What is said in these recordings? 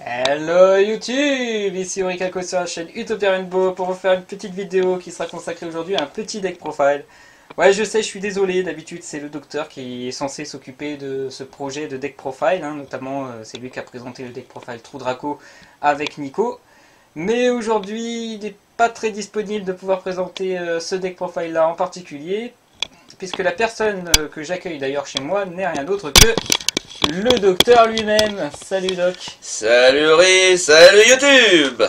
Hello YouTube, ici Oricalco sur la chaîne Utopia Rainbow pour vous faire une petite vidéo qui sera consacrée aujourd'hui à un petit deck profile. Ouais, je sais, je suis désolé, d'habitude c'est le docteur qui est censé s'occuper de ce projet de deck profile, notamment c'est lui qui a présenté le deck profile Trou Draco avec Nico. Mais aujourd'hui il n'est pas très disponible de pouvoir présenter ce deck profile là en particulier, puisque la personne que j'accueille d'ailleurs chez moi n'est rien d'autre que le docteur lui-même. Salut Doc. Salut Ri, salut YouTube.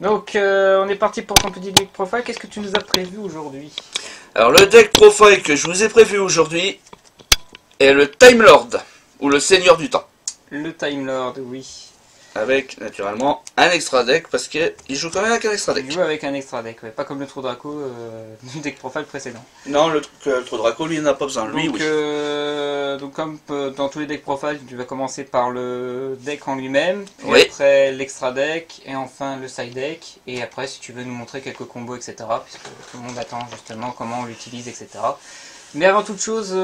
Donc on est parti pour ton petit deck profile. Qu'est-ce que tu nous as prévu aujourd'hui? Alors le deck profile que je vous ai prévu aujourd'hui est le Time Lord, ou le Seigneur du Temps. Le Time Lord, oui. Avec naturellement un extra deck, parce qu'il joue quand même avec un extra deck. Il joue avec un extra deck, ouais. Pas comme le Trou Draco du deck profile précédent. Non, le Trou Draco lui il n'a pas besoin, lui donc, oui. Donc comme dans tous les decks profile, tu vas commencer par le deck en lui-même, puis Oui. après l'extra deck, et enfin le side deck, et après si tu veux nous montrer quelques combos, etc. Puisque tout le monde attend justement comment on l'utilise, etc. Mais avant toute chose,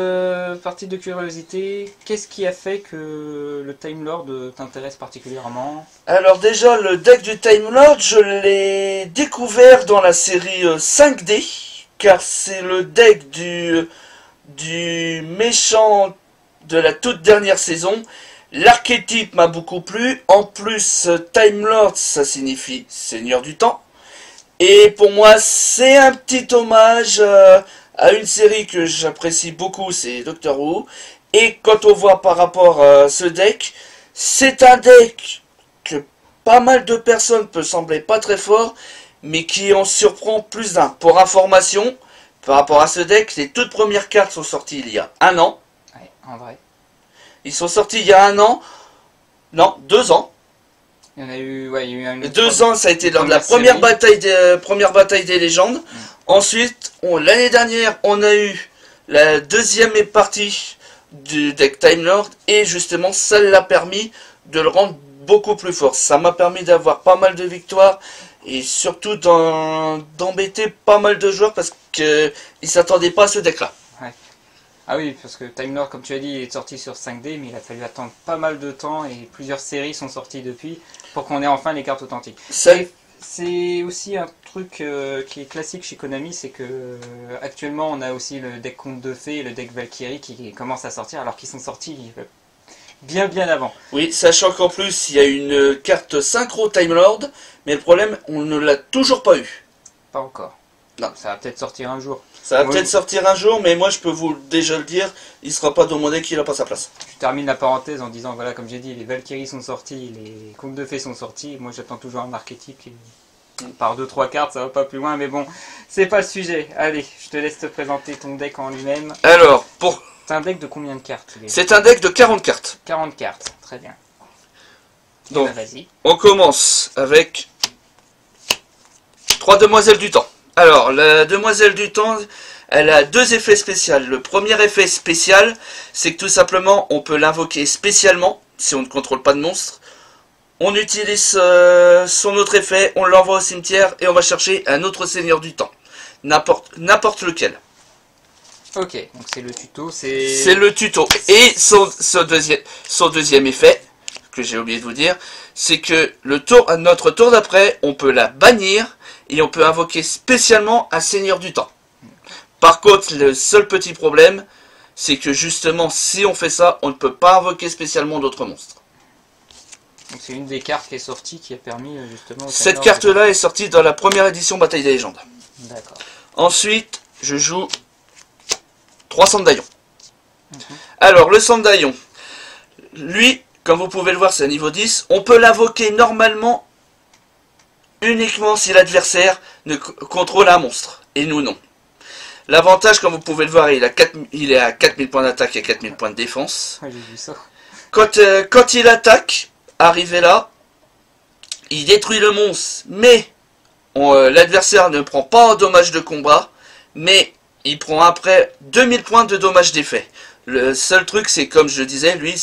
partie de curiosité, qu'est-ce qui a fait que le Time Lord t'intéresse particulièrement? Alors déjà, le deck du Time Lord, je l'ai découvert dans la série 5D, car c'est le deck du méchant de la toute dernière saison. L'archétype m'a beaucoup plu, en plus Time Lord ça signifie Seigneur du Temps. Et pour moi c'est un petit hommage à une série que j'apprécie beaucoup, c'est Doctor Who. Et quand on voit par rapport à ce deck, c'est un deck que pas mal de personnes peut sembler pas très fort, mais qui en surprend plus d'un. Pour information, par rapport à ce deck, les toutes premières cartes sont sorties il y a un an. Ouais, en vrai. Ils sont sortis il y a un an. Non, 2 ans. Il y en a eu, ouais, il y a eu un... 2 ans, ça a été lors de la première bataille des légendes. Ensuite, l'année dernière, on a eu la deuxième partie du deck Time Lord. Et justement, ça l'a permis de le rendre beaucoup plus fort. Ça m'a permis d'avoir pas mal de victoires. Et surtout d'embêter pas mal de joueurs parce qu'ils ne s'attendaient pas à ce deck-là. Ouais. Ah oui, parce que Time Lord, comme tu as dit, il est sorti sur 5D, mais il a fallu attendre pas mal de temps et plusieurs séries sont sorties depuis pour qu'on ait enfin les cartes authentiques. C'est aussi un truc qui est classique chez Konami, c'est que actuellement on a aussi le deck Conte de Fées et le deck Valkyrie qui commencent à sortir alors qu'ils sont sortis bien avant. Oui, sachant qu'en plus il y a une carte synchro Time Lord, mais le problème on ne l'a toujours pas eu. Pas encore. Non. Ça va peut-être sortir un jour. Ça va peut-être sortir un jour, mais moi je peux vous déjà le dire, il ne sera pas dans mon deck, il n'a pas sa place. Tu termines la parenthèse en disant, voilà, comme j'ai dit, les Valkyries sont sortis, les Contes de Fées sont sortis, moi j'attends toujours un archétype qui... Par 2-3 cartes, ça va pas plus loin, mais bon, c'est pas le sujet. Allez, je te laisse te présenter ton deck en lui-même. Alors, c'est un deck de combien de cartes? C'est un deck de 40 cartes. 40 cartes, très bien. Donc, vas-y. On commence avec 3 demoiselles du temps. Alors, la demoiselle du temps, elle a 2 effets spéciaux. Le premier effet spécial, c'est que tout simplement, on peut l'invoquer spécialement, si on ne contrôle pas de monstre. On utilise son autre effet, on l'envoie au cimetière et on va chercher un autre seigneur du temps. N'importe lequel. Ok, donc c'est le tuto, c'est... C'est le tuto. Et son deuxième effet, que j'ai oublié de vous dire, c'est que notre tour d'après, on peut la bannir et on peut invoquer spécialement un seigneur du temps. Par contre, le seul petit problème, c'est que justement, si on fait ça, on ne peut pas invoquer spécialement d'autres monstres. Donc c'est une des cartes qui est sortie qui a permis justement... Cette carte-là est sortie dans la première édition Bataille des légendes. D'accord. Ensuite, je joue 3 Sandaillons. Alors, le Sandaillon, lui, comme vous pouvez le voir, c'est un niveau 10. On peut l'invoquer normalement uniquement si l'adversaire ne contrôle un monstre. Et nous, non. L'avantage, comme vous pouvez le voir, il est à 4000 points d'attaque et 4000 points de défense. Ouais, j'ai vu ça. Quand il attaque, arrivé là, il détruit le monstre, mais l'adversaire ne prend pas un dommage de combat, mais il prend après 2000 points de dommage d'effet. Le seul truc, c'est comme je disais, lui,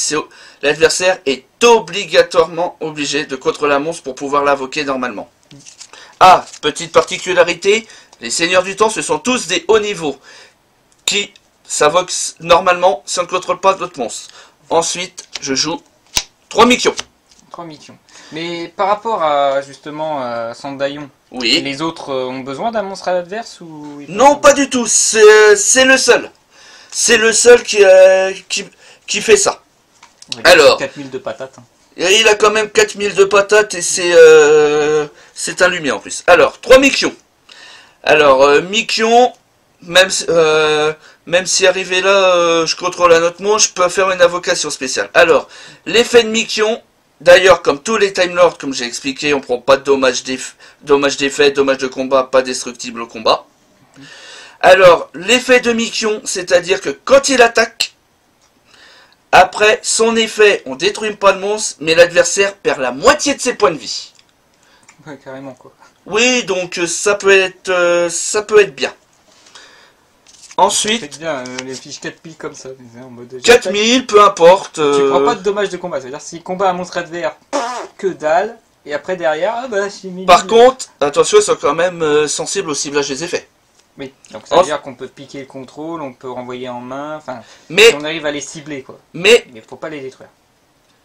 l'adversaire est obligatoirement obligé de contrôler un monstre pour pouvoir l'invoquer normalement. Ah, petite particularité, les seigneurs du temps, ce sont tous des hauts niveaux qui s'invoquent normalement si on ne contrôle pas d'autres monstres. Ensuite, je joue 3 Mikyo. 3 missions. Mais par rapport à justement à Sandayon, Oui. les autres ont besoin d'un monstre adverse ou... Non, pas du tout. C'est le seul. C'est le seul qui fait ça. Ouais, il a Alors. 4000 de patates. Hein. Et il a quand même 4000 de patates et c'est un lumière en plus. Alors, 3 Mikion. Alors, Mikion, même si arrivé là, je contrôle un autre mot, je peux faire une invocation spéciale. Alors, l'effet de Mikion, d'ailleurs, comme tous les Time Lords, comme j'ai expliqué, on prend pas de dommages d'effet, dommages de combat, pas destructible au combat. Alors, l'effet de Mikion, c'est-à-dire que quand il attaque, après son effet, on détruit pas le monstre, mais l'adversaire perd la moitié de ses points de vie. Ouais, carrément quoi. Oui, donc ça peut être bien. Ensuite, C'est bien, les fiches 4000 comme ça. En mode, 4000, peu importe. Tu prends pas de dommages de combat, c'est-à-dire s'il combat un monstre adverse, que dalle, et après derrière, ah bah j'ai mis... Par contre, attention, ils sont quand même sensibles au ciblage des effets. Oui, donc ça veut dire qu'on peut piquer le contrôle, on peut renvoyer en main, enfin, mais, si on arrive à les cibler quoi. Mais faut pas les détruire.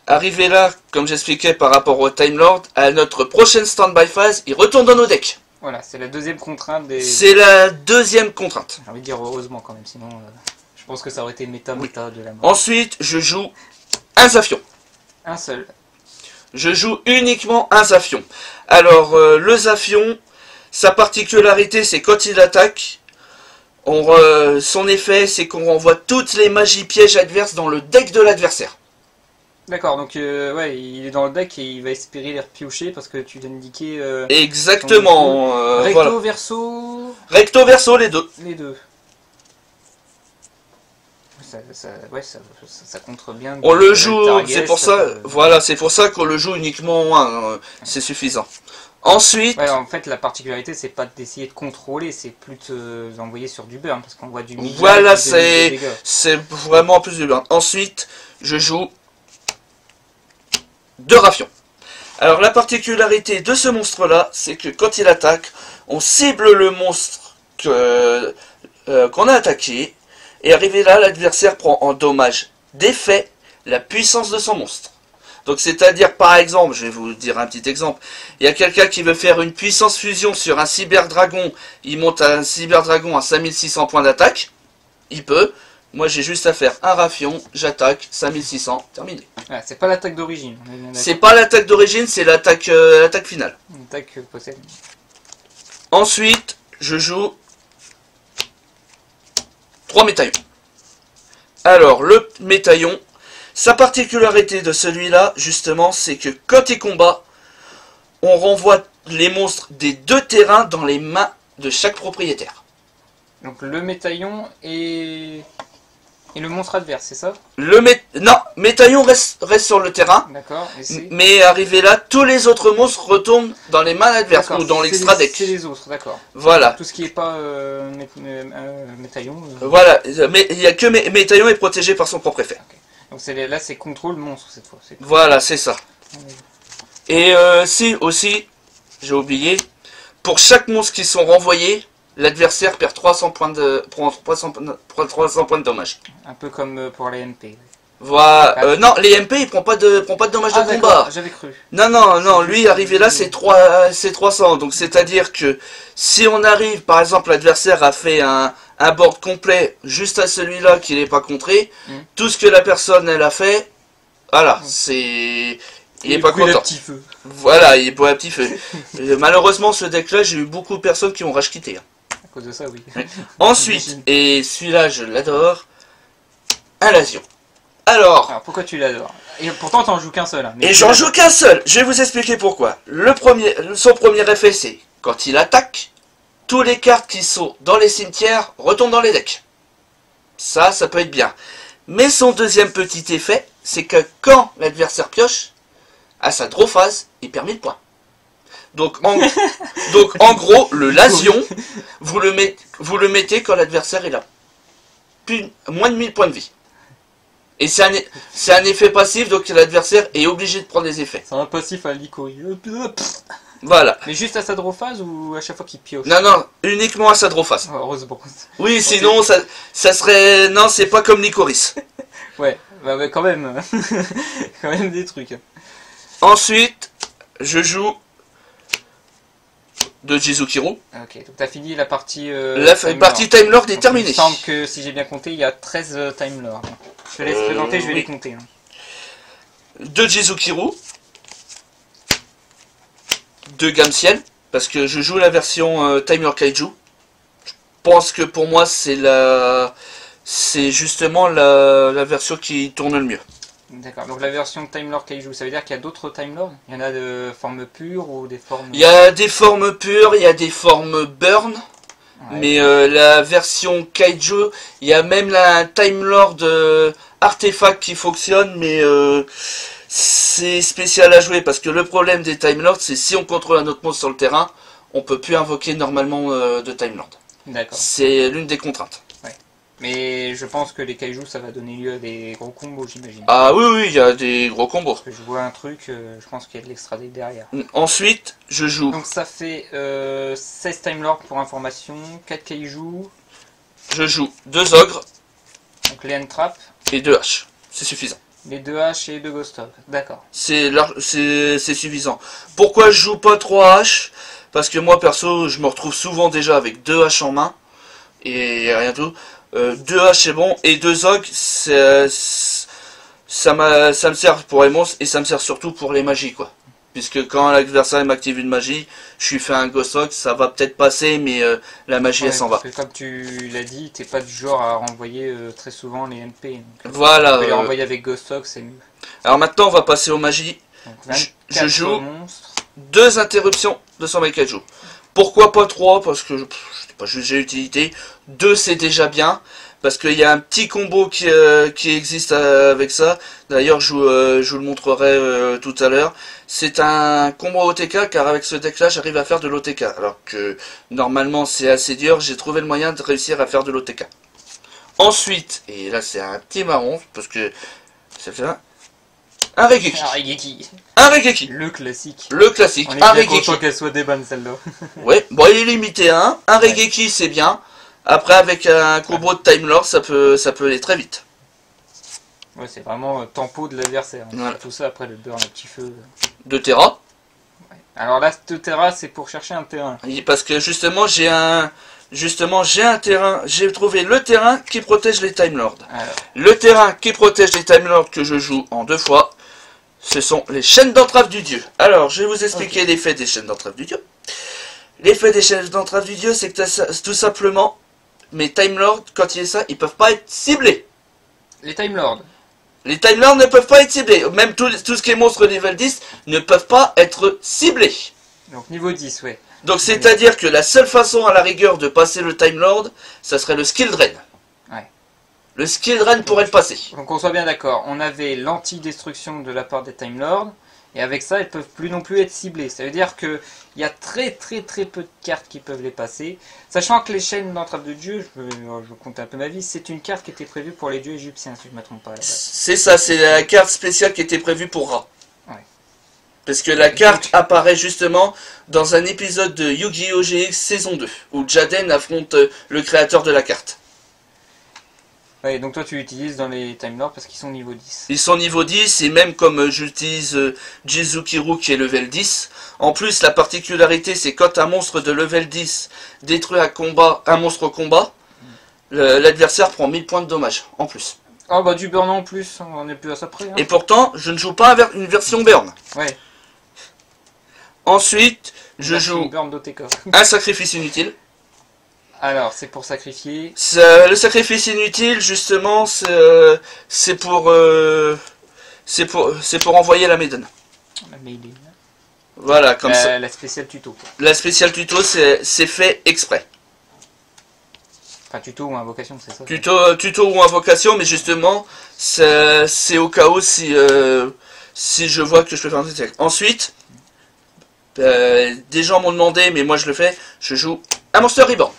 Arrivé là, comme j'expliquais par rapport au Time Lord, à notre prochaine stand-by phase, il retourne dans nos decks. Voilà, c'est la deuxième contrainte des... C'est la deuxième contrainte. J'ai envie de dire heureusement quand même, sinon je pense que ça aurait été méta de la mort. Ensuite, je joue un Zafion. Un seul. Je joue uniquement un Zafion. Alors, le Zafion, sa particularité, c'est quand il attaque, son effet, c'est qu'on renvoie toutes les magies pièges adverses dans le deck de l'adversaire. D'accord, donc ouais, il est dans le deck et il va espérer les repiocher parce que tu viens d'indiquer... Exactement. Recto, voilà. verso... Recto, verso, les deux. Les deux. Ça contre bien. On le joue, c'est pour ça, voilà, c'est pour ça qu'on le joue uniquement en 1, c'est suffisant. Ensuite... Ouais, en fait, la particularité, c'est pas d'essayer de contrôler, c'est plus de envoyer sur du burn, parce qu'on voit du milliard. Voilà, c'est vraiment plus du burn. Ensuite, je joue 2 Rafions. Alors, la particularité de ce monstre-là, c'est que quand il attaque, on cible le monstre qu'on a attaqué, et arrivé là, l'adversaire prend en dommage d'effet la puissance de son monstre. Donc c'est-à-dire par exemple, je vais vous dire un petit exemple, il y a quelqu'un qui veut faire une puissance fusion sur un cyberdragon, il monte un cyberdragon à 5600 points d'attaque, il peut, moi j'ai juste à faire un Rafion, j'attaque, 5600, terminé. Ah, c'est pas l'attaque d'origine. C'est pas l'attaque d'origine, c'est l'attaque finale. L'attaque possède. Ensuite, je joue 3 métaillons. Alors, le métaillon, sa particularité de celui-là, justement, c'est que quand il combat, on renvoie les monstres des 2 terrains dans les mains de chaque propriétaire. Donc le métaillon et le monstre adverse, c'est ça? Non, métaillon reste sur le terrain. D'accord. Mais arrivé là, tous les autres monstres retournent dans les mains adverses ou dans l'extra deck. C'est les autres, d'accord. Voilà. Tout ce qui n'est pas métaillon. Voilà, mais il n'y a que métaillon est protégé par son propre effet. Okay. Donc là, c'est contrôle monstre cette fois. Voilà, c'est ça. Et si aussi, j'ai oublié, pour chaque monstre qui sont renvoyés, l'adversaire perd 300 points de dommage. Un peu comme pour les MP. Voilà. Non, les MP, il prend pas de dommages de combat. J'avais cru. Non, lui, arrivé là, c'est 300. Donc, c'est-à-dire que si on arrive, par exemple, l'adversaire a fait un board complet juste à celui-là qui n'est pas contré, tout ce que la personne, elle a fait, voilà, c'est... Il est pas content. Petit feu. Voilà, il est pour un petit feu. Malheureusement, ce deck-là, j'ai eu beaucoup de personnes qui ont rage quitté. À cause de ça, oui. Ensuite, et celui-là, je l'adore, un Lasion. Alors, pourquoi tu l'adores? Et pourtant, t'en joues qu'un seul. Hein, et j'en joue qu'un seul. Je vais vous expliquer pourquoi. Son premier effet, c'est quand il attaque, tous les cartes qui sont dans les cimetières retombent dans les decks. Ça peut être bien. Mais son deuxième petit effet, c'est que quand l'adversaire pioche, à sa draw phase, il perd 1000 points. Donc en gros, le Lasion, vous le mettez quand l'adversaire est là. Moins de 1000 points de vie. Et c'est un effet passif, donc l'adversaire est obligé de prendre des effets. C'est un passif à l'Icori. Voilà. Mais juste à sa draw phase ou à chaque fois qu'il pioche? Non, uniquement à sa draw phase. Oh, heureusement. Oui, sinon ça serait... Non, c'est pas comme l'Icoris. Ouais, quand même. Quand même des trucs. Ensuite, je joue de Jizukiru. Ok, donc t'as fini la partie... La partie Time Lord est terminée. Il me semble que, si j'ai bien compté, il y a 13 Time Lords. Je te laisse présenter, je vais oui. les compter. Hein. De Jizukiru. De Gamciel. Parce que je joue la version Time Lord Kaiju. Je pense que pour moi, c'est justement la version qui tourne le mieux. D'accord, donc la version Time Lord Kaiju, ça veut dire qu'il y a d'autres Time Lords? Il y en a de formes pures ou des formes... Il y a des formes pures, il y a des formes burn. Ouais. Mais la version Kaiju, il y a même la Time Lord artefact qui fonctionne, mais c'est spécial à jouer parce que le problème des Time Lords, c'est si on contrôle un autre monstre sur le terrain, on peut plus invoquer normalement de Time Lord. D'accord. C'est l'une des contraintes. Ouais. Mais je pense que les Kaiju, ça va donner lieu à des gros combos, j'imagine. Ah oui, oui, il y a des gros combos. Parce que je vois un truc, je pense qu'il y a de l'extra deck derrière. Ensuite, je joue. Donc ça fait 16 Time Lords pour information, 4 Kaiju, Je joue 2 ogres donc les Entrap, et 2 haches. C'est suffisant. les 2 H et 2 Ghost Hog. D'accord. C'est suffisant. Pourquoi je joue pas 3 haches? Parce que moi perso, je me retrouve souvent déjà avec 2 haches en main. Et rien tout. 2 haches c'est bon. Et 2 ogres, ça me sert pour les monstres. Et ça me sert surtout pour les magies, quoi. Puisque quand l'adversaire m'active une magie, je lui fais un Ghost Hog, ça va peut-être passer, mais la magie Ouais, elle s'en va. parce que comme tu l'as dit, t'es pas du genre à renvoyer très souvent les MP. Donc, Voilà. tu peux les renvoyer avec Ghost Hog, c'est mieux. Alors maintenant, on va passer aux magies. Donc, Je joue monstres. 2 interruptions de son Kaiju. Pourquoi pas 3? Parce que je n'ai pas jugé l'utilité. 2 c'est déjà bien. Parce qu'il y a un petit combo qui existe avec ça. D'ailleurs, je vous le montrerai tout à l'heure. C'est un combo OTK, car avec ce deck-là, j'arrive à faire de l'OTK. Alors que normalement, c'est assez dur. J'ai trouvé le moyen de réussir à faire de l'OTK. Ensuite, et là c'est un petit marron, parce que ça fait un Regeki. Un Regeki. Un Regeki. Le classique. Le classique. On est Un bien Regeki. content qu'elle soit des bonnes celle-là. Ouais, bon, il est limité à 1. Un Regeki, c'est bien. Après, avec un combo de Time Lord, ça peut aller très vite. Ouais, c'est vraiment tempo de l'adversaire. Voilà. Tout ça après le burn à petit feu. De Terra. Ouais. Alors là, ce terrain, c'est pour chercher un terrain. Parce que justement, j'ai un terrain. J'ai trouvé le terrain qui protège les Time Lords. Alors, Le terrain qui protège les Time Lords que je joue en 2 fois, ce sont les chaînes d'entrave du dieu. Alors, je vais vous expliquer l'effet des chaînes d'entrave du dieu. L'effet des chaînes d'entrave du dieu, c'est que tout simplement, mes Time Lords, quand il y a ça, ils peuvent pas être ciblés. les Time Lords. Les Time Lords ne peuvent pas être ciblés. Même tout ce qui est monstre level 10 ne peuvent pas être ciblés. Donc niveau 10, ouais. Donc c'est-à-dire que la seule façon à la rigueur de passer le Time Lord, ça serait le Skill Drain. Ouais. Le Skill Drain pourrait le passer. Donc on soit bien d'accord, on avait l'anti-destruction de la part des Time Lords, et avec ça, elles peuvent plus non plus être ciblées. Ça veut dire que il y a très peu de cartes qui peuvent les passer. Sachant que les chaînes d'entrave de dieu, je compte un peu ma vie, c'est une carte qui était prévue pour les dieux égyptiens, si je ne me trompe pas à la base. C'est ça, c'est la carte spéciale qui était prévue pour Ra. Ouais. Parce que la carte apparaît justement dans un épisode de Yu-Gi-Oh! GX saison 2, où Jaden affronte le créateur de la carte. Ouais, donc toi tu l'utilises dans les Time Lords parce qu'ils sont niveau 10. Ils sont niveau 10, et même comme j'utilise Jizukiru qui est level 10, en plus la particularité c'est quand un monstre de level 10 détruit un monstre au combat, l'adversaire prend 1000 points de dommage, en plus. Oh bah du burn en plus, on est plus à ça près. Hein. Et pourtant, je ne joue pas une version burn. Ouais. Ensuite, je joue burn d'OTK. un sacrifice inutile. Alors, c'est pour sacrifier. Le sacrifice inutile, justement, c'est pour envoyer la Maiden. La Maiden. Voilà, comme ça. La spéciale tuto. Quoi. La spéciale tuto, c'est fait exprès. Enfin, tuto ou invocation, c'est ça. Tuto ou invocation, mais justement, c'est au cas où si je vois que je peux faire un attaque. Ensuite, des gens m'ont demandé, mais moi je le fais, je joue un Monster Reborn.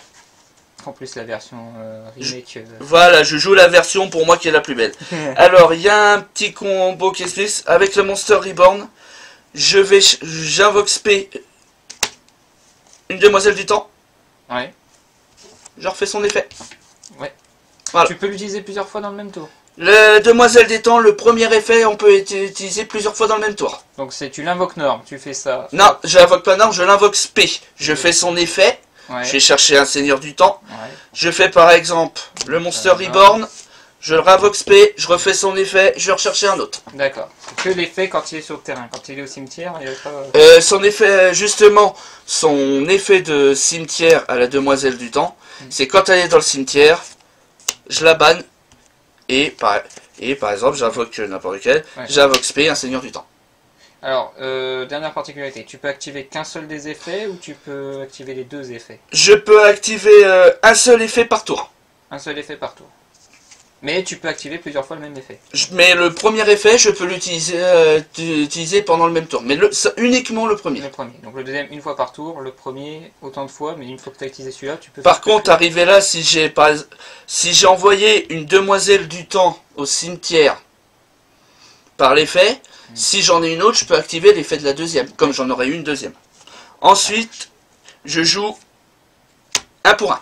En plus, la version remake. Voilà, je joue la version pour moi qui est la plus belle. Alors, il y a un petit combo qui explique. Avec le Monster Reborn, j'invoque Spé, une demoiselle du temps. Ouais. Je refais son effet. Ouais. Voilà. Tu peux l'utiliser plusieurs fois dans le même tour. Le Demoiselle des Temps, le premier effet, on peut utiliser plusieurs fois dans le même tour. Donc tu l'invoques Norme, tu fais ça. Non, je l'invoque pas Norme, je l'invoque Spé. Je fais son effet. Ouais. Je vais chercher un Seigneur du Temps. Ouais. Je fais par exemple le Monster Reborn. Je le réinvoque Spé, je refais son effet, je vais rechercher un autre. D'accord. Que l'effet quand il est sur le terrain. Quand il est au cimetière, il y a pas... Son effet, justement, son effet de cimetière à la Demoiselle du Temps, c'est quand elle est dans le cimetière, je la banne, et par exemple, j'invoque n'importe lequel, j'invoque Spé, un Seigneur du Temps. Alors, dernière particularité, tu peux activer qu'un seul des effets ou tu peux activer les deux effets? Je peux activer un seul effet par tour. Un seul effet par tour. Mais tu peux activer plusieurs fois le même effet. Mais le premier effet, je peux l'utiliser utiliser pendant le même tour. Mais uniquement le premier. Le premier. Donc le deuxième, une fois par tour. Le premier, autant de fois. Mais une fois que tu as utilisé celui-là, tu peux... Par contre, arrivé là, si j'ai envoyé une Demoiselle du Temps au cimetière par l'effet, si j'en ai une autre, je peux activer l'effet de la deuxième, comme j'en aurais eu une deuxième. Ensuite, je joue un pour un.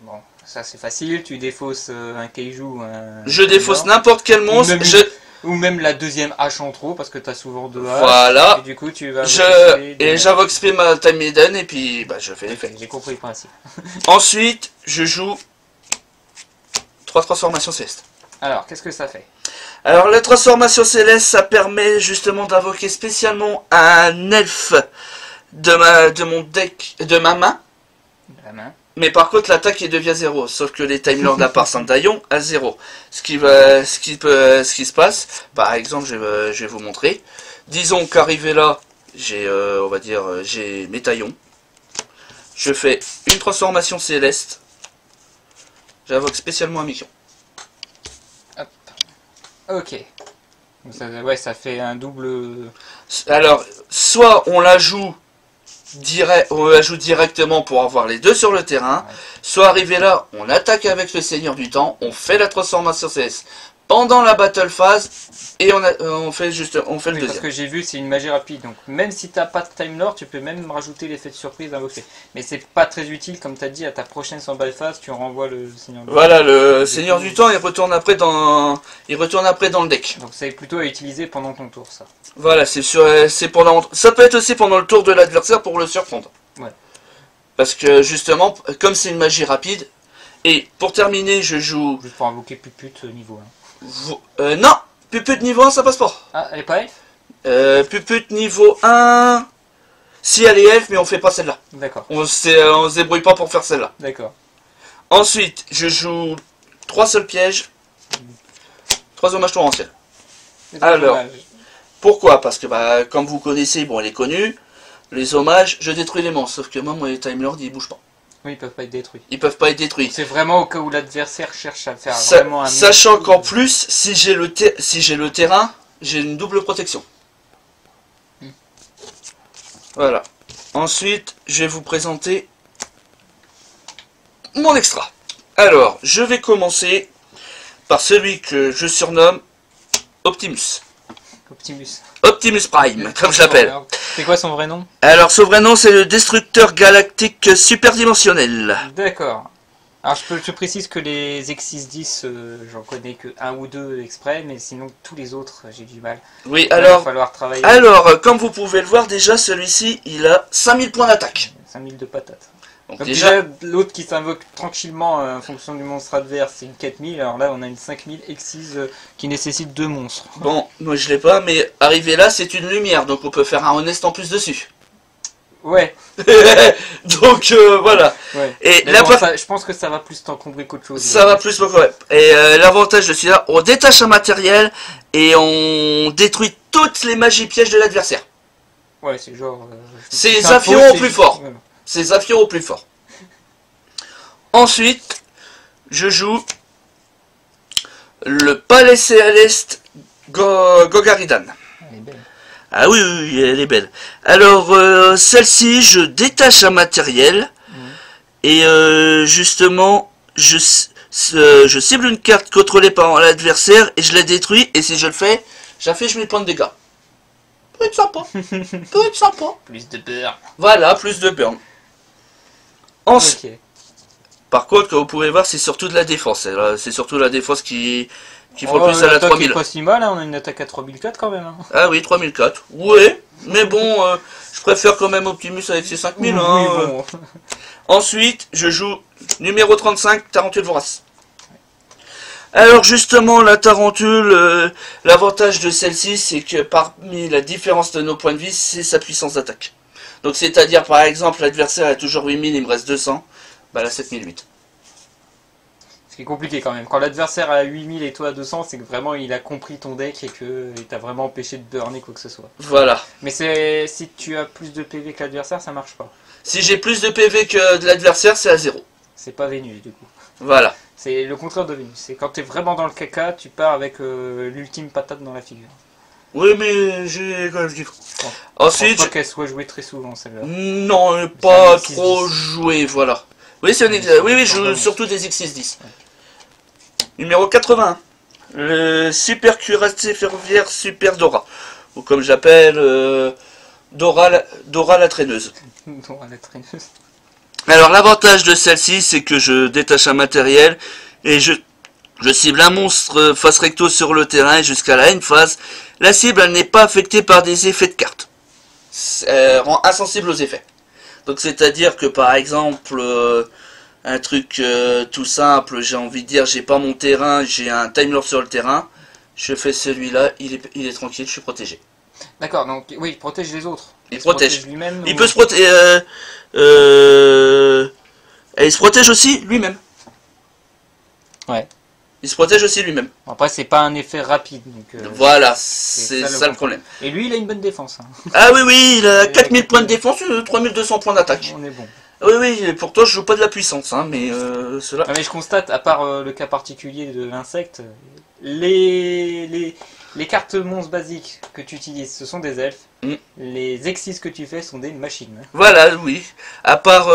Bon, ça c'est facile. Tu défausses un Kaiju, Je défausse n'importe quel monstre. Ou même la deuxième hache en trop, parce que tu as souvent deux haches. Voilà. Et du coup, tu vas... j'invoque Spé ma Time Maiden, et puis bah, je fais l'effet. J'ai compris le principe. Ensuite, je joue 3 transformations célestes. Alors, qu'est-ce que ça fait? Alors, la transformation céleste, ça permet justement d'invoquer spécialement un elfe de mon deck, de ma main. De la main. Mais par contre, l'attaque il devient 0. Sauf que les Time Lords à part Sandaillon à 0. Ce qui se passe, par exemple, je vais vous montrer. Disons qu'arrivé là, j'ai, on va dire, j'ai mes taillons. Je fais une transformation céleste. J'invoque spécialement un Mikion. Hop. Ok. Donc ça fait un double... Alors, soit on la joue directement pour avoir les deux sur le terrain, soit arrivé là, on attaque avec le Seigneur du Temps, on fait la transformation CS pendant la battle phase, et on fait le deuxième. Parce que j'ai vu, c'est une magie rapide, donc même si t'as pas de Time Lord, tu peux même rajouter l'effet de surprise invoqué. Mais c'est pas très utile, comme t'as dit, à ta prochaine battle phase, tu renvoies le Seigneur du Temps. Voilà, le Seigneur du Temps, il retourne après dans le deck. Donc c'est plutôt à utiliser pendant ton tour, ça. Voilà, ça peut être aussi pendant le tour de l'adversaire pour le surprendre. Ouais. Parce que justement, comme c'est une magie rapide, et pour terminer, je joue... Juste pour invoquer Puput niveau 1. Non, Puput niveau 1, ça passe pas. Ah, elle est pas elfe? Puput niveau 1... Si elle est elfe, mais on fait pas celle-là. D'accord. On se débrouille pas pour faire celle-là. D'accord. Ensuite, je joue 3 seuls pièges, 3 hommages torrentiels. Alors, pourquoi? Parce que, bah, comme vous connaissez, bon, elle est connue, les hommages, je détruis les monstres. Sauf que moi, les Time Lords, ils bougent pas. Oui, ils peuvent pas être détruits. Ils peuvent pas être détruits. C'est vraiment au cas où l'adversaire cherche à faire vraiment un... Sachant qu'en plus, si j'ai le terrain, j'ai une double protection. Voilà. Ensuite, je vais vous présenter mon extra. Alors, je vais commencer par celui que je surnomme Optimus. Optimus Prime, comme je l'appelle. C'est quoi son vrai nom? Alors, son vrai nom, c'est le Destructeur Galactique Superdimensionnel. D'accord. Alors, je précise que les X610, j'en connais que un ou deux exprès, mais sinon, tous les autres, j'ai du mal. Oui, il va falloir travailler. Alors, comme vous pouvez le voir, déjà, celui-ci, il a 5000 points d'attaque. 5000 de patates. Donc déjà l'autre qui s'invoque tranquillement en fonction du monstre adverse, c'est une 4000. Alors là, on a une 5000 X6 qui nécessite 2 monstres. Bon, moi je l'ai pas, mais arrivé là, c'est une lumière, donc on peut faire un honest en plus dessus. Ouais. Donc voilà. Ouais. Et bon, je pense que ça va plus t'encombrer qu'autre chose. Ça va plus ouais. Et l'avantage de celui-là, on détache un matériel et on détruit toutes les magies pièges de l'adversaire. Ouais, c'est genre... c'est Zafiro au plus fort. Voilà. C'est Zafiro au plus fort. Ensuite, je joue le Palais Céleste Gogaridan. Elle est belle. Ah oui, oui, elle est belle. Alors, celle-ci, je détache un matériel. Et justement, je cible une carte contrôlée par l'adversaire et je la détruis. Et si je le fais, j'affiche mes points de dégâts. Peut être sympa. Peut être sympa. Plus de burn. Voilà, plus de burn. Ensuite, par contre, comme vous pouvez voir, c'est surtout de la défense. C'est surtout la défense qui Qu'il faut plus à la l'attaque 3000. est pas si mal, hein, on a une attaque à 3004 quand même. Hein. Ah oui, 3004. Ouais, mais bon, je préfère quand même Optimus avec ses 5000. Oui, Hein. bon. Ensuite, je joue numéro 35, Tarentule Vorace. Alors justement, la Tarentule, l'avantage de celle-ci, c'est que parmi la différence de nos points de vie, c'est sa puissance d'attaque. Donc c'est-à-dire, par exemple, l'adversaire a toujours 8000, il me reste 200, bah là 7008. Ce qui est compliqué quand même. Quand l'adversaire a 8000 et toi à 200, c'est que vraiment il a compris ton deck et que il t'a vraiment empêché de burner quoi que ce soit. Voilà. Mais c'est si tu as plus de PV que l'adversaire, ça marche pas. Si j'ai plus de PV que de l'adversaire, c'est à 0. C'est pas Vénus du coup. Voilà. C'est le contraire de Vénus. C'est quand t'es vraiment dans le caca, tu pars avec l'ultime patate dans la figure. Oui, mais j'ai quand même dit. Bon. Ensuite, Je pense pas qu'elle soit jouée très souvent celle-là. non, pas C'est un trop X610. joué, voilà. Oui, c'est oui, je joue surtout des X610. Ouais. Numéro 81. Le super cuirassé ferroviaire Super Dora. Ou comme j'appelle, Dora la traîneuse. Dans la traîneuse. Alors l'avantage de celle-ci, c'est que je détache un matériel et je cible un monstre face recto sur le terrain et jusqu'à la end phase, la cible elle n'est pas affectée par des effets de carte. Elle rend insensible aux effets. Donc c'est-à-dire que par exemple, un truc tout simple, j'ai envie de dire, j'ai pas mon terrain, j'ai un Time Lord sur le terrain, je fais celui-là, il est tranquille, je suis protégé. D'accord, donc oui, il protège les autres. Il se protège. lui-même. Il ou- peut se protéger. Et il se protège aussi lui-même. Ouais. Il se protège aussi lui-même. Après, c'est pas un effet rapide. Donc, Voilà, c'est ça le problème. Et lui, il a une bonne défense. Hein. Ah oui, oui, il a 4000 points de défense, 3200 points d'attaque. On est bon. Oui, oui, et pourtant je joue pas de la puissance, hein, mais cela. Ah, mais je constate, à part le cas particulier de l'insecte, les cartes monstres basiques que tu utilises, ce sont des elfes. Mm. Les exis que tu fais sont des machines. Hein. Voilà, oui. À part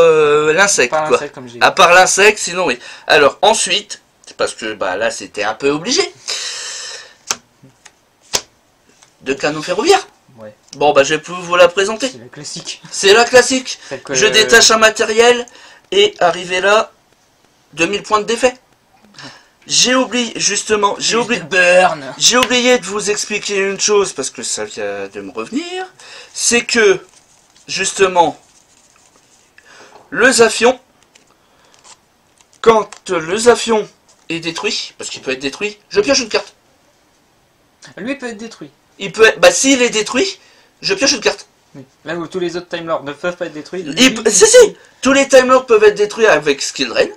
l'insecte, Pas quoi. l'insecte comme j'ai dit. À part l'insecte, sinon oui. Alors ensuite, parce que bah là c'était un peu obligé. De canon ferroviaire. Ouais, Bon bah je vais vous la présenter. c'est la classique. C'est la classique. Celle que- Je détache un matériel et arrivé là, 2000 points de défait. J'ai oublié, justement, j'ai oublié de vous expliquer une chose parce que ça vient de me revenir. C'est que, justement, le Zafion, quand le Zafion est détruit, parce qu'il peut être détruit, je pioche une carte. Lui il peut être détruit. Il peut être, bah s'il est détruit, je pioche une carte. Oui. Là où tous les autres Time Lords ne peuvent pas être détruits. Si, tous les Time Lords peuvent être détruits avec Skill Drain.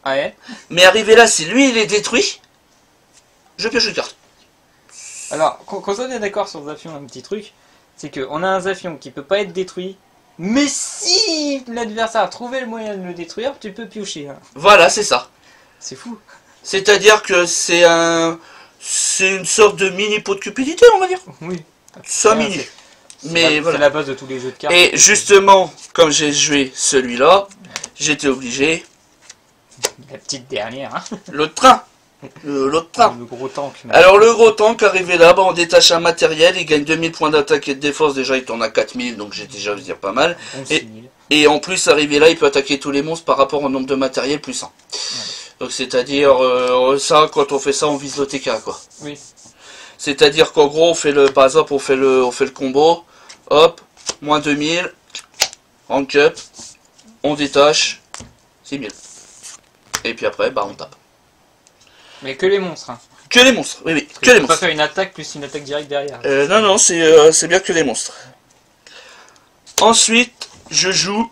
Ah ouais. Mais arrivé là, si lui il est détruit, je pioche une carte. Alors, qu'on soit bien d'accord sur Zafion, un petit truc, c'est qu'on a un Zafion qui peut pas être détruit, mais si l'adversaire a trouvé le moyen de le détruire, tu peux piocher. Hein. Voilà, c'est ça. C'est fou. C'est-à-dire que c'est une sorte de mini pot de cupidité, on va dire. Oui. C'est un Ouais, mini. c'est Mais la, voilà. c'est la base de tous les jeux de cartes. Et justement, comme j'ai joué celui-là, j'étais obligé. La petite dernière, hein. L'autre train. L'autre train. Le gros tank. mais- Alors le gros tank arrivé là, bah, on détache un matériel, il gagne 2000 points d'attaque et de défense, déjà il tourne à 4000, donc j'ai déjà, je veux dire, pas mal. Bon, Et- 6000. Et en plus, arrivé là, il peut attaquer tous les monstres par rapport au nombre de matériel plus 100. Donc c'est-à-dire, ça, quand on fait ça, on vise l'OTK, quoi. Oui. C'est-à-dire qu'en gros, on fait le, par exemple, on fait le combo, hop, moins 2000, rank up, on détache, 6000. Et puis après, bah on tape. Mais que les monstres. Hein. Que les monstres, oui, oui, Parce que les tu peux pas monstres. faire une attaque plus une attaque directe derrière. Non, non, c'est bien que les monstres. Ensuite, je joue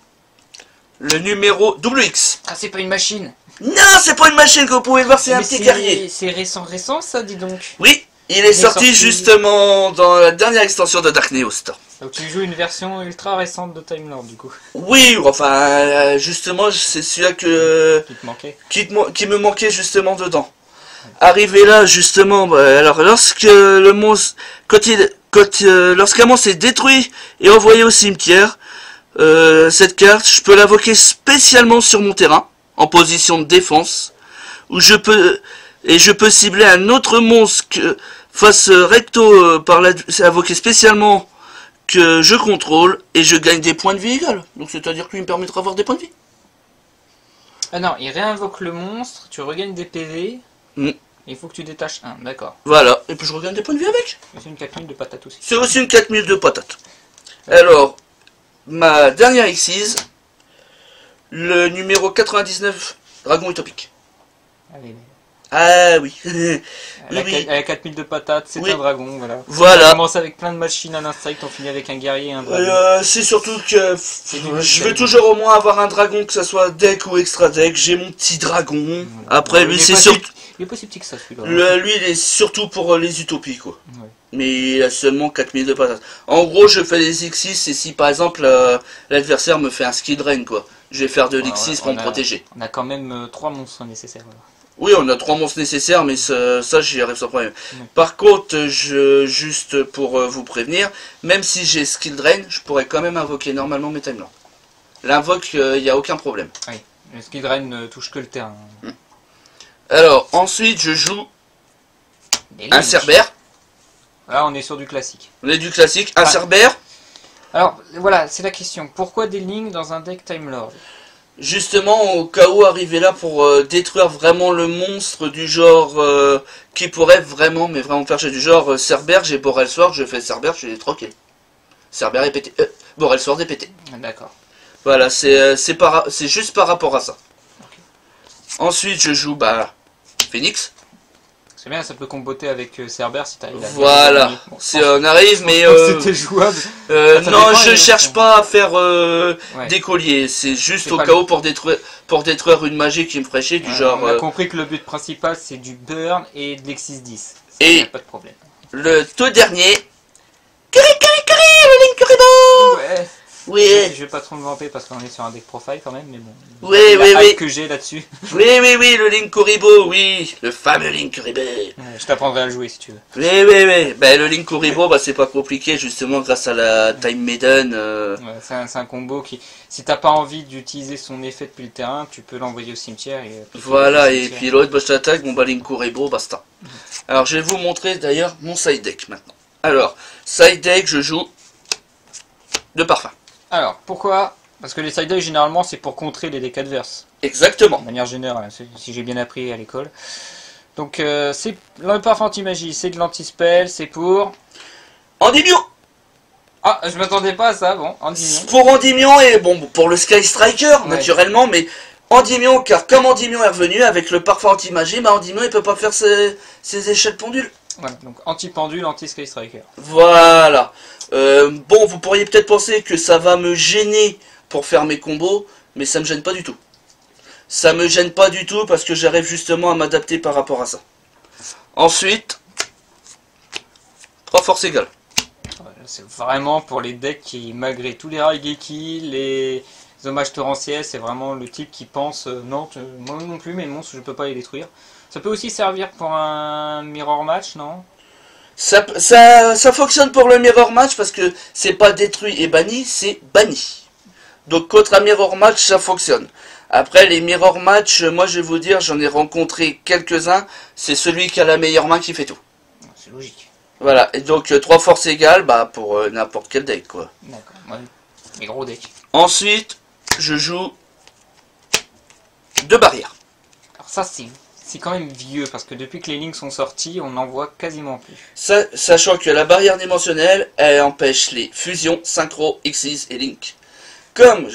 le numéro WX. Ah, c'est pas une machine. Non, c'est pas une machine que vous pouvez le voir, c'est un Mais petit guerrier. C'est récent ça, dis donc. Oui, il est Il est sorti sorti justement dans la dernière extension de Dark Neos. Donc tu joues une version ultra récente de Time Lord du coup. Oui, enfin, justement, c'est celui-là Qui te manquait. qui me manquait justement dedans. Arrivé là, justement, bah, alors lorsque le monstre, lorsqu'un monstre est détruit et envoyé au cimetière, cette carte, je peux l'invoquer spécialement sur mon terrain, en position de défense, où je peux cibler un autre monstre face recto invoqué spécialement que je contrôle et je gagne des points de vie égales. Donc c'est-à-dire qu'il me permettra d'avoir des points de vie. Ah non, il réinvoque le monstre, tu regagnes des PV. Mm. Il faut que tu détaches un, d'accord. Voilà, et puis je regagne des points de vie avec. C'est une 4000 de patates aussi. C'est aussi une 4000 de patates. Alors, ma dernière Xyz, le numéro 99, Dragon Utopique. Allez, Ah oui. elle a 4000 de patates, c'est Oui. un dragon, voilà. On Voilà. commence avec plein de machines à l'instinct, on finit avec un guerrier et un dragon. C'est surtout que du je veux nickel. toujours au moins avoir un dragon, que ce soit deck ou extra deck. J'ai mon petit dragon. Après, lui, c'est surtout. Il est pas si petit que ça, celui-là. Lui, il est surtout pour les utopies, quoi. Ouais. Mais il a seulement 4000 de patates. En gros, je fais des X6 et si par exemple l'adversaire me fait un skill drain, quoi. Je vais faire de l'X6 pour me protéger. On a quand même 3 monstres nécessaires. Voilà. Oui, on a 3 monstres nécessaires, mais ça j'y arrive sans problème. Ouais. Par contre, juste pour vous prévenir, même si j'ai skill drain, je pourrais quand même invoquer normalement mes Time Lords. L'invoque, il n'y a aucun problème. Oui, le skill drain ne touche que le terrain. Alors, ensuite, je joue Des un Link. Cerbère. Là, on est sur du classique. On est du classique, un Ouais. Cerbère. Alors, voilà, c'est la question. Pourquoi des lignes dans un deck Time Lord? Justement, au cas où arriver là pour détruire vraiment le monstre du genre qui pourrait vraiment, mais vraiment faire chier, du genre Cerbère, j'ai Borel Sword, je fais Cerbère, je l'ai troqué. Cerbère est pété. Borel Sword est pété. D'accord. Voilà, c'est juste par rapport à ça. Ensuite, je joue Phoenix. C'est bien, ça peut comboter avec Cerbère si t'arrives à... Voilà, Bon, on arrive, mais c'était jouable. Ça non, dépend, je cherche pas à faire Ouais. des colliers. C'est juste C'est au pas cas le- où pour détruire une magie qui me ferait chier, du Ouais, genre. on a compris que le but principal c'est du burn et de l'Exis 10. Ça, Et- y a pas de problème. Le tout dernier. Le Link Kuribo. Ouais. Oui, Je vais pas trop me vanter parce qu'on est sur un deck profile quand même, mais bon. Oui, La oui, hype oui. que j'ai là-dessus. oui, le Link Kuribo, oui. Le fameux Link Kuribo. Ouais, je t'apprendrai à le jouer si tu veux. Oui. Ben, le Link Kuribo, c'est pas compliqué, justement, grâce à la Time Maiden. Ouais, c'est un combo qui, si t'as pas envie d'utiliser son effet depuis le terrain, tu peux l'envoyer au cimetière. Et Voilà, et puis l'autre boss attaque, Link Kuribo, basta. Alors, je vais vous montrer d'ailleurs mon side deck maintenant. Alors, side deck, je joue de parfum. Alors, pourquoi? Parce que les side decks généralement c'est pour contrer les decks adverses. Exactement. De manière générale, si j'ai bien appris à l'école. Donc, c'est le parfum anti-magie, c'est de l'anti-spell, c'est pour... Endymion. Ah, je m'attendais pas à ça, bon, Endymion. Pour Endymion et bon, pour le Sky Striker, Ouais. naturellement, mais Endymion, car comme Endymion est revenu avec le parfum anti-magie, Endymion il peut pas faire ses échelles pendules. Voilà, donc anti-pendule, anti-Sky Striker. Voilà. Bon, vous pourriez peut-être penser que ça va me gêner pour faire mes combos, mais ça me gêne pas du tout. Ça me gêne pas du tout parce que j'arrive justement à m'adapter par rapport à ça. Ensuite, 3 forces égales. Voilà, c'est vraiment pour les decks qui, malgré tous les Raigeki, les hommages torrentiels, c'est vraiment le type qui pense non, moi non plus, mes monstres, je peux pas les détruire. Ça peut aussi servir pour un mirror match, non? Ça fonctionne pour le mirror match parce que c'est pas détruit et banni, c'est banni. Donc contre un mirror match, ça fonctionne. Après les mirror match, moi je vais vous dire, j'en ai rencontré quelques-uns, c'est celui qui a la meilleure main qui fait tout. C'est logique. Voilà, et donc 3 forces égales, pour n'importe quel deck quoi. D'accord, ouais. Les gros decks. Ensuite, je joue 2 barrières. Alors ça, c'est quand même vieux, parce que depuis que les links sont sortis, on n'en voit quasiment plus. Sachant que la barrière dimensionnelle, elle empêche les fusions, synchro, Xyz et Link. Comme...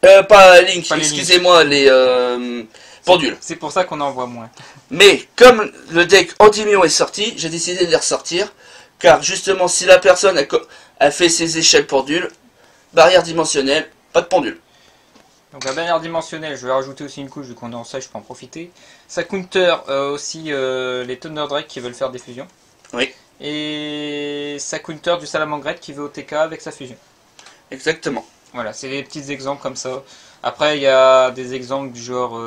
pas Link, Pas les excusez-moi, les pendules. C'est pour ça qu'on en voit moins. Mais comme le deck Endymion est sorti, j'ai décidé de les ressortir. Car justement, si la personne a fait ses échelles pendules, barrière dimensionnelle, pas de pendule. Donc la barrière dimensionnelle, je vais rajouter aussi une couche, vu qu'on est en stage, je peux en profiter. Ça counter aussi les Thunder Drake qui veulent faire des fusions. Oui. Et ça counter du Salamangreat qui veut OTK avec sa fusion. Exactement. Voilà, c'est des petits exemples comme ça. Après, il y a des exemples du genre...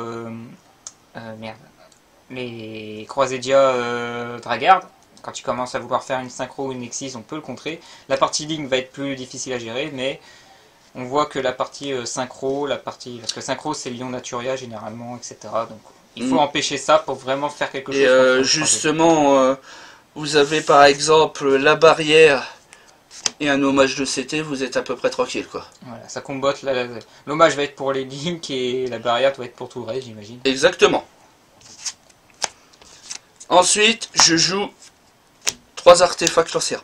merde. Les Croisédia Dragard. Quand tu commences à vouloir faire une synchro ou une Nexus, on peut le contrer. La partie ligne va être plus difficile à gérer, mais on voit que la partie synchro, parce que synchro c'est Lion Naturia généralement, etc. Donc il faut empêcher ça pour vraiment faire quelque chose. Et justement, vous avez par exemple la barrière et un hommage de CT, vous êtes à peu près tranquille quoi. Voilà, ça combotte. L'hommage va être pour les Link et la barrière doit être pour tout le reste, j'imagine. Exactement. Ensuite, je joue 3 artefacts lancers.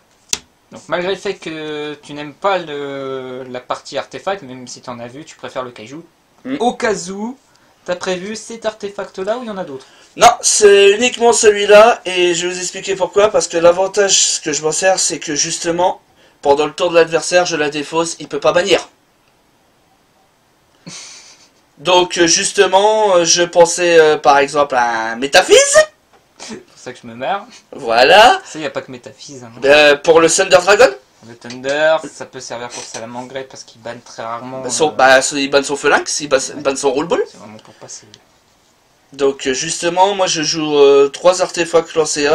Donc malgré le fait que tu n'aimes pas la partie artefact, même si tu en as vu, tu préfères le kaiju, au cas où, tu as prévu cet artefact-là ou il y en a d'autres? Non, c'est uniquement celui-là, et je vais vous expliquer pourquoi, parce que l'avantage que je m'en sers, c'est que justement, pendant le tour de l'adversaire, je la défausse, il peut pas bannir. Donc justement, je pensais par exemple à un Métaphys. C'est pour ça que je me marre. Voilà. Ça, il n'y a pas que Métaphys. Hein. Pour le Thunder Dragon. Le Thunder, ça peut servir pour Salamangreat parce qu'il banne très rarement. Il banne son Phalanx, il banne son Rollball. C'est vraiment pour passer. Donc justement, moi je joue 3 artefacts lancés.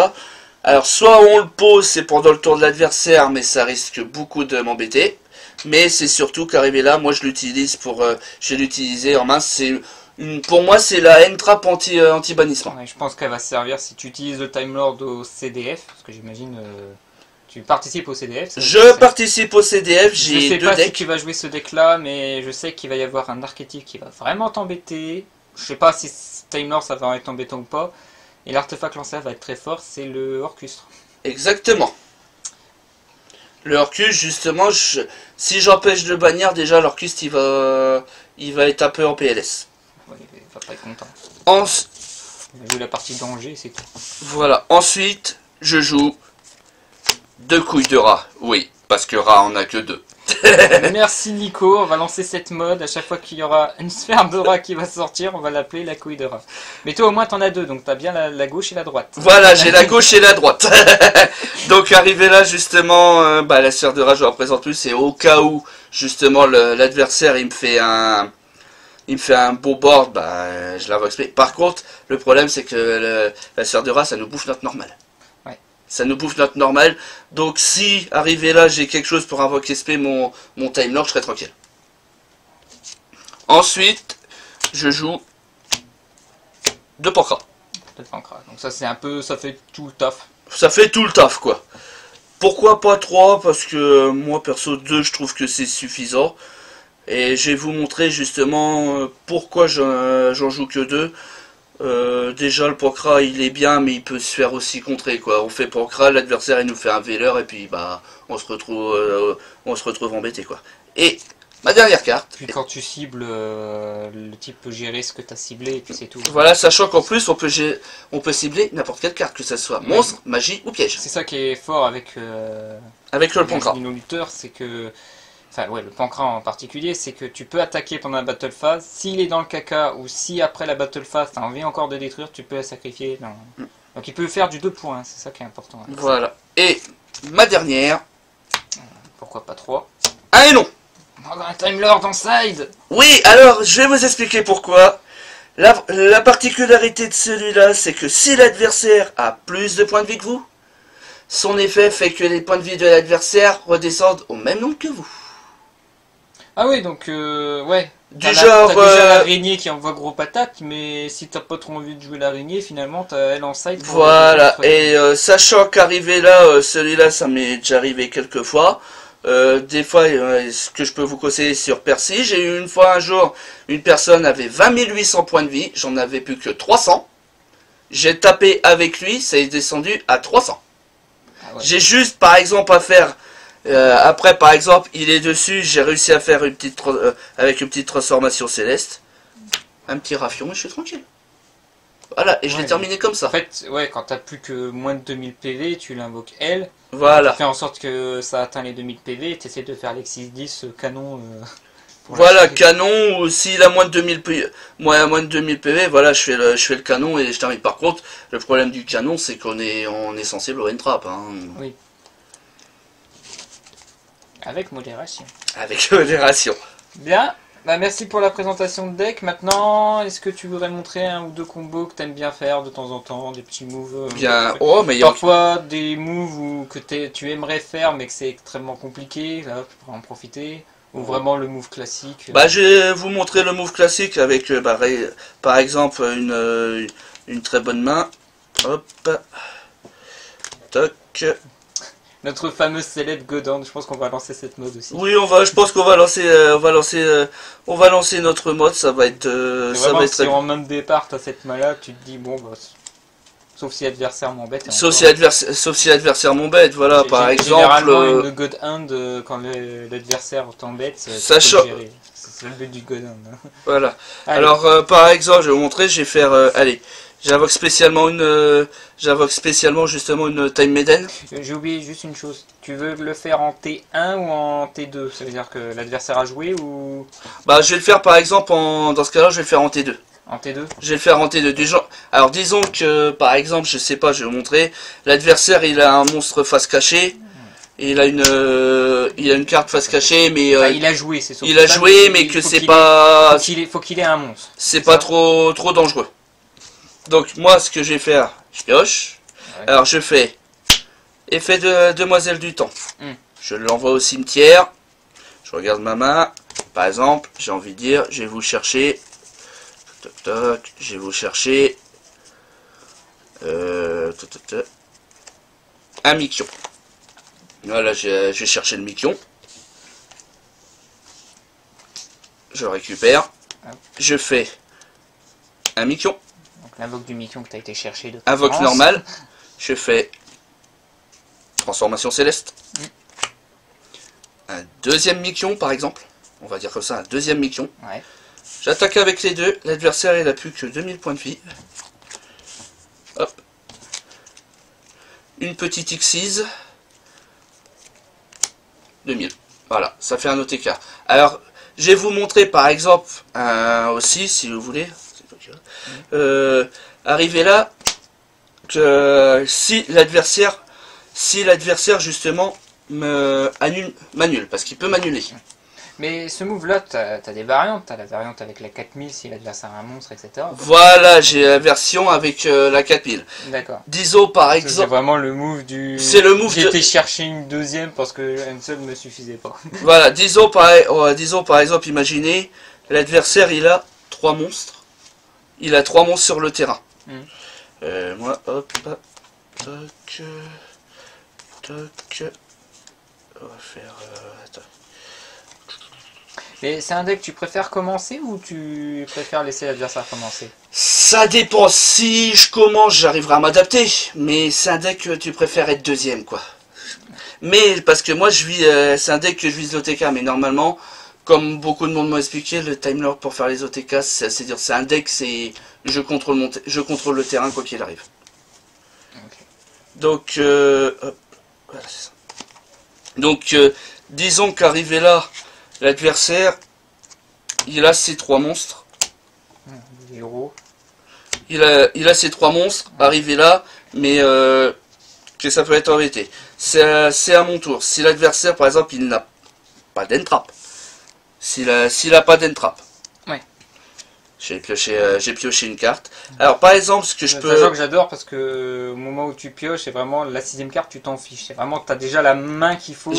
Alors soit on le pose, c'est pendant le tour de l'adversaire, mais ça risque beaucoup de m'embêter. Mais c'est surtout qu'arrivé là, moi je l'utilise pour... je vais l'utiliser en main, pour moi c'est la N-Trap anti-bannissement. Ouais, je pense qu'elle va servir si tu utilises le Time Lord au CDF, parce que j'imagine... tu participes au CDF? Je participe au CDF, j'ai 2 decks. Je sais pas si tu vas jouer ce deck là, mais je sais qu'il va y avoir un archétype qui va vraiment t'embêter. Je sais pas si Time Lord ça va être embêtant ou pas. Et l'artefact lanceur va être très fort, c'est le Orcustre. Exactement. Le Orcus, justement, si j'empêche de bannir, déjà l'Orcus il va être un peu en PLS. Ouais, il va pas être content. On va jouer la partie danger, c'est tout. Voilà. Ensuite, je joue 2 couilles de rat. Oui, parce que rat on a que 2. Merci Nico, on va lancer cette mode. À chaque fois qu'il y aura une sphère de rat qui va sortir, on va l'appeler la couille de rat. Mais toi au moins t'en as 2, donc t'as bien la gauche et la droite. Voilà, j'ai la gauche et la droite. Donc arrivé là justement, la sphère de rat je la représente plus, et au cas où justement l'adversaire il me fait un beau board, je la vox. Par contre, le problème c'est que la sphère de rat ça nous bouffe notre normal. Ça nous bouffe notre normal. Donc si, arrivé là, j'ai quelque chose pour invoquer SP mon Time Lord, je serai tranquille. Ensuite, je joue 2 Pancras. Donc ça c'est un peu, ça fait tout le taf. Ça fait tout le taf quoi. Pourquoi pas 3? Parce que moi perso 2 je trouve que c'est suffisant. Et je vais vous montrer justement pourquoi j'en joue que 2. Déjà le Pancras il est bien, mais il peut se faire aussi contrer quoi. On fait Pancras, l'adversaire il nous fait un Veiler et puis on se retrouve embêté quoi. Et ma dernière carte. Puis quand tu cibles, le type peut gérer ce que tu as ciblé et puis c'est tout. Voilà, sachant qu'en plus on peut cibler n'importe quelle carte, que ce soit monstre, magie ou piège. C'est ça qui est fort avec le Pancras. Les lutteurs, c'est que... Enfin, ouais, le Pancras en particulier, c'est que tu peux attaquer pendant la battle phase. S'il est dans le caca ou si après la battle phase, tu as envie encore de détruire, tu peux la sacrifier. Donc il peut faire du 2 points, c'est ça qui est important. Voilà. Et ma dernière. Pourquoi pas 3? Ah et non. Un Time Lord en side. Oui, alors je vais vous expliquer pourquoi. La particularité de celui-là, c'est que si l'adversaire a plus de points de vie que vous, son effet fait que les points de vie de l'adversaire redescendent au même nombre que vous. Ah oui, donc ouais. Du genre... T'as déjà l'araignée qui envoie gros patate, mais si t'as pas trop envie de jouer l'araignée, finalement t'as elle en side. Voilà, et sachant qu'arrivé là, celui-là ça m'est déjà arrivé quelques fois. Des fois, ce que je peux vous conseiller sur Percy, j'ai eu une fois un jour, une personne avait 20 800 points de vie, j'en avais plus que 300. J'ai tapé avec lui, ça est descendu à 300. Ah ouais. J'ai juste par exemple à faire... après par exemple il est dessus, j'ai réussi à faire une petite avec une petite transformation céleste, un petit rafion et je suis tranquille. Voilà, et je l'ai terminé comme ça. En fait, ouais, quand t'as plus que moins de 2000 PV, tu l'invoques elle. Voilà. Tu fais en sorte que ça atteint les 2000 PV et tu essaies de faire les 6-10 canon. Voilà, canon, ou s'il a moins de 2000 PV, voilà, je fais le canon et je termine. Par contre, le problème du canon, c'est qu'on est sensible au N-Trap. Hein. Oui. Avec modération. Avec modération. Bien, merci pour la présentation de deck. Maintenant, est-ce que tu voudrais montrer un ou 2 combos que tu aimes bien faire de temps en temps, des petits moves bien, parfois des moves que tu aimerais faire mais que c'est extrêmement compliqué, là, tu pourrais en profiter. Ou vraiment le move classique. Je vais vous montrer le move classique avec, par exemple, une très bonne main. Hop. Toc. Notre fameuse célèbre Godin, je pense qu'on va lancer cette mode aussi. Oui, je pense qu'on va lancer, on va lancer notre mode, ça va être, ça va être si en main de départ t'as cette main là, tu te dis bon Sauf si l'adversaire m'embête. et Sauf encore, si l'adversaire m'embête, voilà, par exemple. Généralement, une God Hand, quand l'adversaire t'embête, Ça tu peux le choque. gérer. C'est le but du God Hand. Hein. Voilà. Allez. Alors, par exemple, je vais vous montrer, je vais faire, allez, j'invoque spécialement justement une Time Maiden. J'ai oublié juste une chose. Tu veux le faire en T1 ou en T2? Ça veut dire que l'adversaire a joué ou Bah, je vais le faire par exemple, dans ce cas-là, je vais le faire en T2. en T2? Je vais le faire en T2. Alors, disons que, par exemple, je sais pas, je vais vous montrer, l'adversaire, il a un monstre face cachée. Il a une carte face cachée, mais Enfin, il a joué, c'est surtout il a ça, joué, mais que c'est pas, faut qu'il ait un monstre. c'est pas trop dangereux. Donc moi, ce que je vais faire, je pioche. Ouais. Alors je fais effet de demoiselle du temps. Mm. Je l'envoie au cimetière. Je regarde ma main. Par exemple, j'ai envie de dire, je vais vous chercher. Toc, toc, je vais vous chercher. Toc, toc, toc, un Mikion. Voilà, je vais chercher le Mikion. Je le récupère. Hop. Je fais un Mikion. Donc l'invoque du Mikion que tu as été chercher de Invoque préférence. normal. Je fais transformation céleste. Un deuxième Mikion par exemple. On va dire comme ça, un deuxième Mikion. Ouais. J'attaque avec les deux. L'adversaire il a plus que 2000 points de vie. Hop. Une petite X6. 2000. Voilà, ça fait un OTK. Alors, je vais vous montrer par exemple aussi, si vous voulez. Arriver là, que si l'adversaire justement m'annule, parce qu'il peut m'annuler. Mais ce move là, t'as des variantes. T'as la variante avec la 4000 si l'adversaire a un monstre, etc. Voilà, j'ai la version avec la 4000. D'accord. Diso par C'est exemple. vraiment le move du. C'est le move J'ai de- été chercher une deuxième parce que une seule ne suffisait pas. Voilà, disons par exemple, imaginez, l'adversaire il a 3 monstres. Il a 3 monstres sur le terrain. Mm. Moi, hop, toc, toc. On va faire. Attends. Mais c'est un deck que tu préfères commencer ou tu préfères laisser l'adversaire commencer? Ça dépend. Si je commence, j'arriverai à m'adapter. Mais c'est un deck que tu préfères être deuxième, quoi. Mais parce que moi, c'est un deck que je vise l'OTK. Mais normalement, comme beaucoup de monde m'a expliqué, le Time Lord pour faire les OTK, c'est assez dur. C'est un deck, je contrôle le terrain quoi qu'il arrive. Ok. Donc, hop, voilà, c'est ça. Donc, disons qu'arrivé là, l'adversaire, il a ses 3 monstres. Les héros. Il a ses 3 monstres, arrivé là, mais que ça peut être embêté. C'est à mon tour. Si l'adversaire, par exemple, il n'a pas d'entrap. S'il a pas d'entrap. Ouais. J'ai pioché une carte. Alors, par exemple, ce que je C'est peux... un jeu que j'adore parce que au moment où tu pioches, c'est vraiment la 6ème carte, tu t'en fiches. C'est vraiment que tu as déjà la main qu'il faut.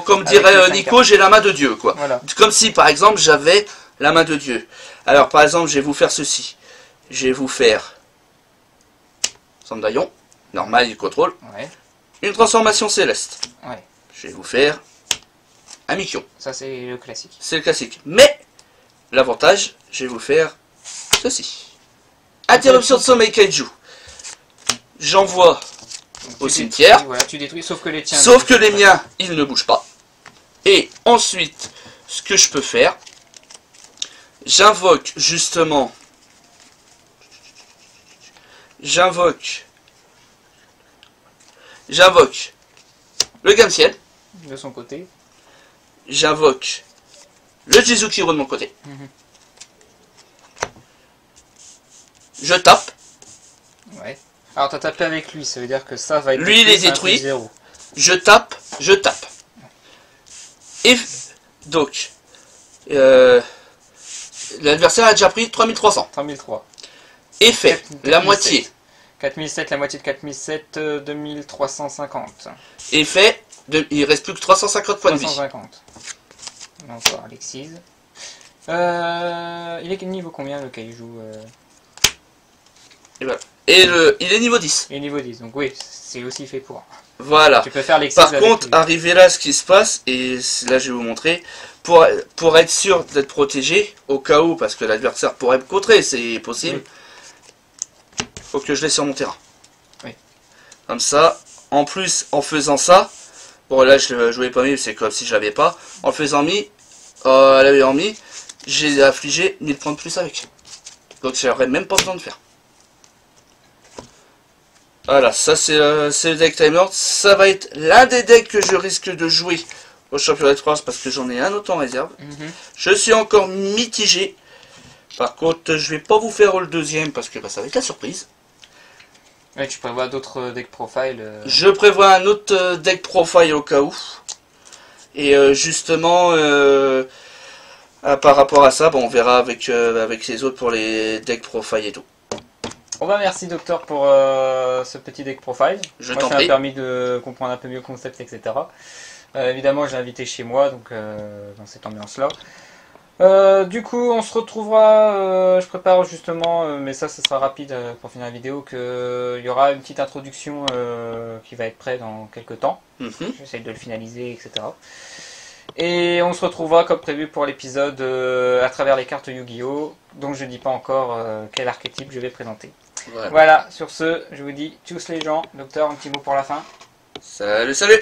Comme Avec dirait les 5 Nico, cartes. j'ai la main de Dieu, quoi. Voilà. Comme si, par exemple, j'avais la main de Dieu. Alors, par exemple, je vais vous faire ceci. Je vais vous faire Sandaillon, normal, il contrôle. Ouais. Une transformation céleste. Ouais. Je vais vous faire un Mikion. Ça, c'est le classique. C'est le classique. Mais, l'avantage, je vais vous faire ceci. Interruption de sommeil Kaiju. J'envoie Donc, au tu cimetière. détruis, voilà, tu détruis, sauf que les tiens. Sauf que les miens, ils ne bougent pas. Et ensuite, ce que je peux faire, j'invoque justement... J'invoque le Gamciel. De son côté. J'invoque le Jizukiro de mon côté. Mhm. Je tape. Ouais. Alors, t'as tapé avec lui, ça veut dire que ça va être. Lui, il est c'est un détruit. coup 0. Je tape. Et donc, l'adversaire a déjà pris 3300. 3003. Effet, la moitié. 4007, la moitié de 4007, 2350. Effet, il reste plus que 350 points de vie. 350. Encore Alexis. Il est niveau combien le Kaiju Et voilà. Et il est niveau 10. Il est niveau 10, donc oui, c'est aussi fait pour. Voilà. Tu peux faire Alexis Par avec contre, lui. arrivé là, ce qui se passe, et là je vais vous montrer, pour être sûr d'être protégé, au cas où, parce que l'adversaire pourrait me contrer, c'est possible, faut que je l'ai sur mon terrain. Comme ça, en plus, en faisant ça, bon là je ne l'ai pas mis, c'est comme si je l'avais pas. En le faisant l'ayant mis, j'ai affligé 1000 points de plus avec. Donc j'aurais même pas besoin de faire. Voilà, ça c'est le deck Time Lord. Ça va être l'un des decks que je risque de jouer au championnat de France parce que j'en ai un autre en réserve. Je suis encore mitigé. Par contre, je vais pas vous faire le deuxième parce que bah, ça va être la surprise. Ouais, tu prévois d'autres deck profile Je prévois un autre deck profile au cas où. Et justement, par rapport à ça, bon, on verra avec les autres pour les decks profile et tout. Bon bah merci docteur pour ce petit deck profile. Je Moi t'en ça m'a prie. permis de comprendre un peu mieux le concept, etc. Évidemment j'ai invité chez moi, donc dans cette ambiance-là. Du coup on se retrouvera, je prépare justement, mais ça ce sera rapide pour finir la vidéo, qu'il y aura une petite introduction qui va être prête dans quelques temps. J'essaie de le finaliser, etc. Et on se retrouvera comme prévu pour l'épisode à travers les cartes Yu-Gi-Oh! Donc je ne dis pas encore quel archétype je vais présenter. Voilà, sur ce, je vous dis tchuss les gens. Docteur, un petit mot pour la fin. Salut, salut!